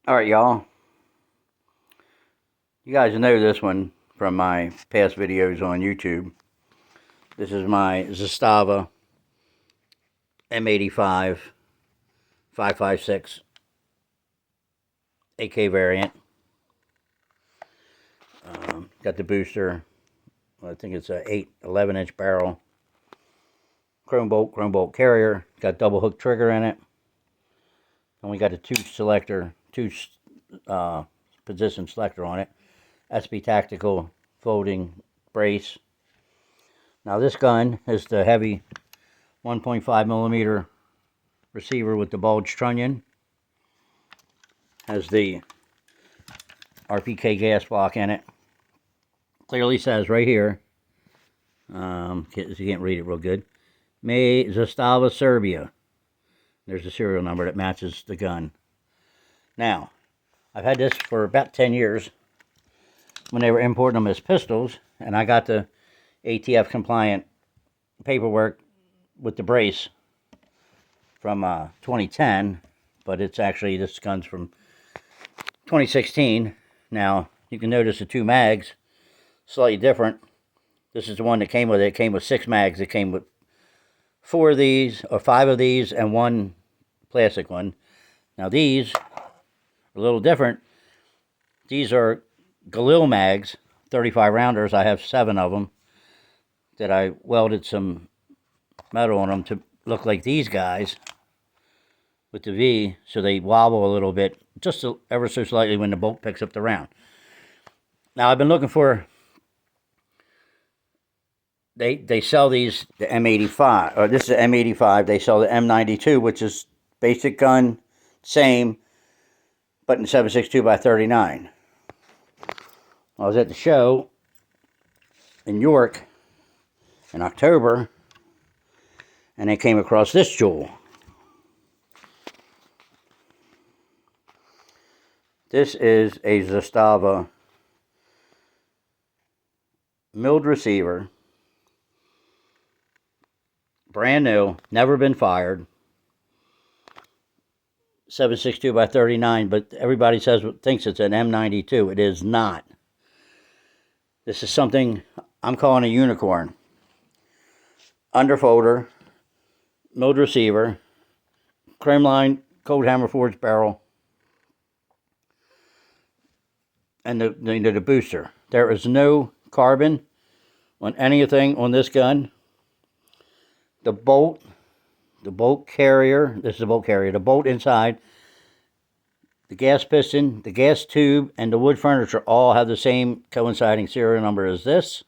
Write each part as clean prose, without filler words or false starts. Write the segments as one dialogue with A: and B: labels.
A: Alright, y'all. You guys know this one from my past videos on YouTube. This is my Zastava M-85 556 AK variant. Got the booster. I think it's a 11-inch barrel. Chrome bolt carrier. Got double hook trigger in it. And we got a two position selector on it. SB Tactical folding brace. Now this gun is the heavy 1.5 millimeter receiver with the bulge trunnion. Has the RPK gas block in it. Clearly says right here, you can't read it real good, Zastava Serbia. There's a serial number that matches the gun. Now, I've had this for about 10 years when they were importing them as pistols, and I got the ATF compliant paperwork with the brace from 2010, but it's actually, this gun's from 2016. Now, you can notice the two mags, slightly different. This is the one that came with it. It came with 6 mags. It came with 4 of these, or 5 of these, and 1 plastic one. Now these are a little different. These are Galil mags, 35 rounders. I have 7 of them that I welded some metal on them to look like these guys with the V, so they wobble a little bit, just ever so slightly when the bolt picks up the round. Now I've been looking for, they sell these, the M85, or this is the M85, they sell the M92, which is basic gun, same, but in 7.62x39. I was at the show in York in October, and I came across this jewel. This is a Zastava milled receiver, brand new, never been fired, 7.62x39, but everybody thinks it's an M92. It is not. This is something I'm calling a unicorn. Underfolder, milled receiver, chrome line, cold hammer forged barrel, and the booster. There is no carbon on anything on this gun. The bolt carrier, this is the bolt carrier, the bolt inside, the gas piston, the gas tube, and the wood furniture all have the same coinciding serial number as this.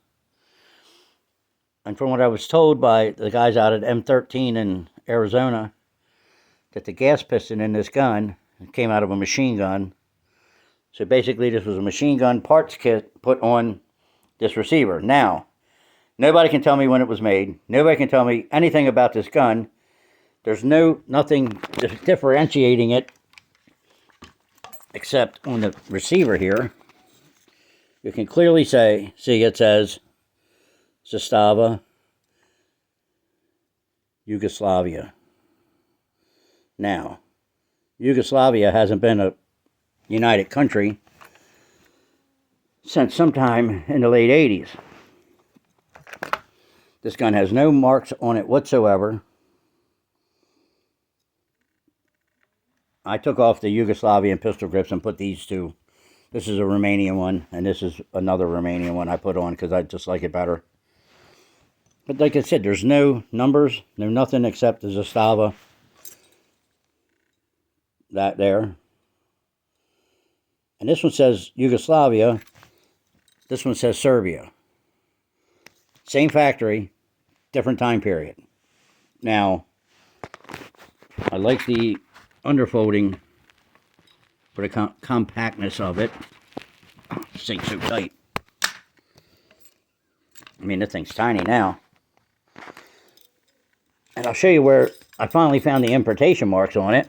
A: And from what I was told by the guys out at M13 in Arizona, that the gas piston in this gun came out of a machine gun. So basically this was a machine gun parts kit put on this receiver. Now, nobody can tell me when it was made. Nobody can tell me anything about this gun. There's nothing differentiating it except on the receiver here. You can clearly see it says Zastava, Yugoslavia. Now, Yugoslavia hasn't been a united country since sometime in the late 80s. This gun has no marks on it whatsoever. I took off the Yugoslavian pistol grips and put these two. This is a Romanian one, and this is another Romanian one I put on because I just like it better. But like I said, there's no numbers, no nothing except the Zastava. That there. And this one says Yugoslavia. This one says Serbia. Same factory, different time period. Now, I like the underfolding for the compactness of it. This thing's so tight. I mean, this thing's tiny now. And I'll show you where I finally found the importation marks on it.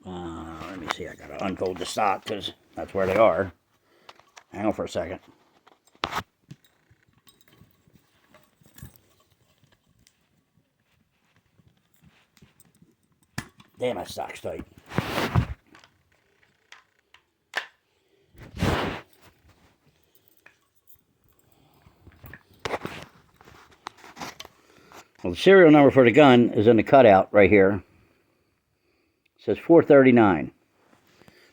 A: Let me see, I gotta unfold the stock because that's where they are. Hang on for a second. Damn, my stock's tight. serial number for the gun is in the cutout right here. It says 439.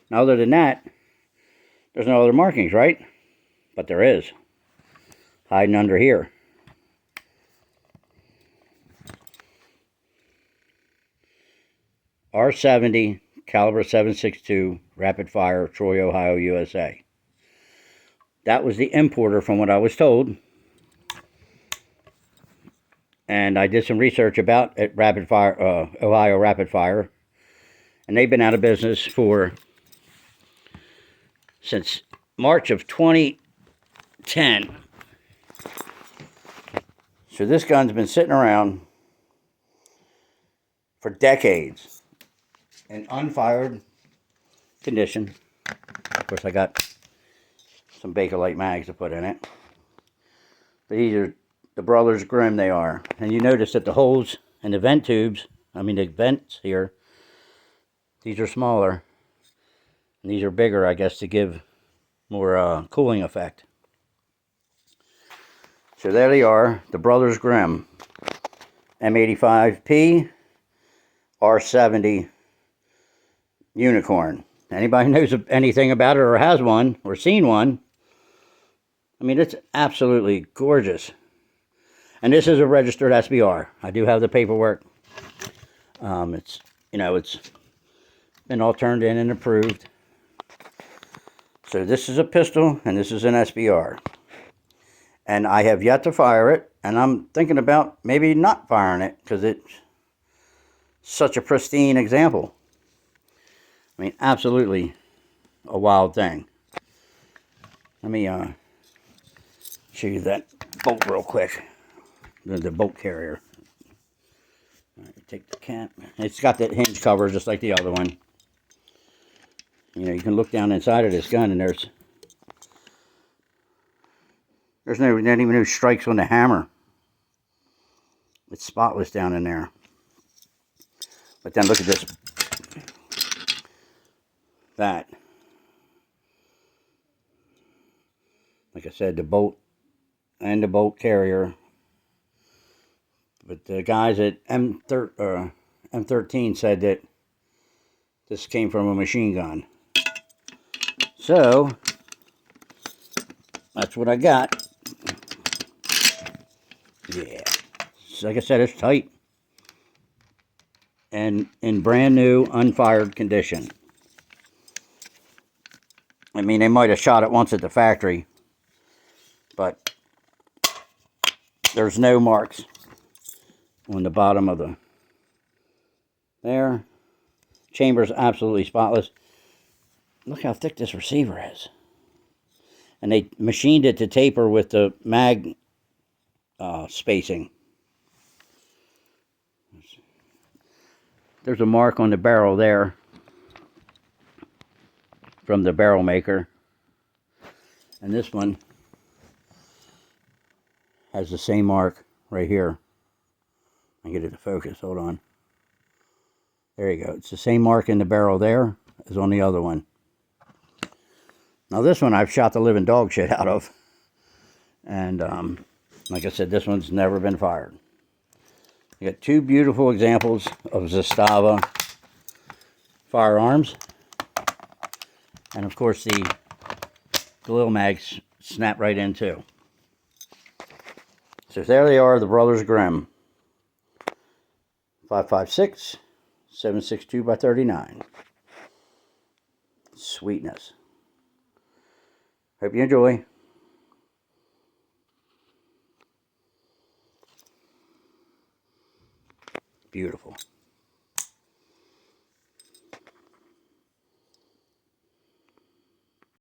A: Now, other than that, there's no other markings, right? But there is. Hiding under here. R70 caliber 7.62 rapid fire, Troy, Ohio, USA. That was the importer from what I was told. And I did some research about it, rapid fire, Ohio rapid fire. And they've been out of business since March of 2010. So this gun's been sitting around for decades in unfired condition. Of course, I got some Bakelite mags to put in it. But these are the Brothers Grimm, they are. And you notice that the holes in the vent tubes, the vents here, these are smaller. And these are bigger, I guess, to give more cooling effect. So there they are, the Brothers Grimm M-85P R70 Unicorn. Anybody knows anything about it or has one or seen one, it's absolutely gorgeous. And this is a registered SBR. I do have the paperwork. It's been all turned in and approved. So this is a pistol and this is an SBR. And I have yet to fire it, and I'm thinking about maybe not firing it because it's such a pristine example. Absolutely a wild thing. Let me show you that bolt real quick. The bolt carrier. Take the cap. It's got that hinge cover just like the other one. You can look down inside of this gun and there's not even no strikes on the hammer. It's spotless down in there. But then look at this. That. Like I said, the bolt and the bolt carrier. But the guys at M13 said that this came from a machine gun. So, that's what I got. Yeah. So like I said, it's tight. And in brand new, unfired condition. They might have shot it once at the factory. But there's no marks on the bottom of the there. Chamber's absolutely spotless. Look how thick this receiver is. And they machined it to taper with the mag spacing. There's a mark on the barrel there from the barrel maker. And this one has the same mark right here. I get it to focus, hold on. There you go. It's the same mark in the barrel there as on the other one. Now this one I've shot the living dog shit out of. And like I said, this one's never been fired. You got two beautiful examples of Zastava firearms. And of course the Galil mags snap right in too. So there they are, the Brothers Grimm. 556, 7.62 by 39. Sweetness. Hope you enjoy. Beautiful.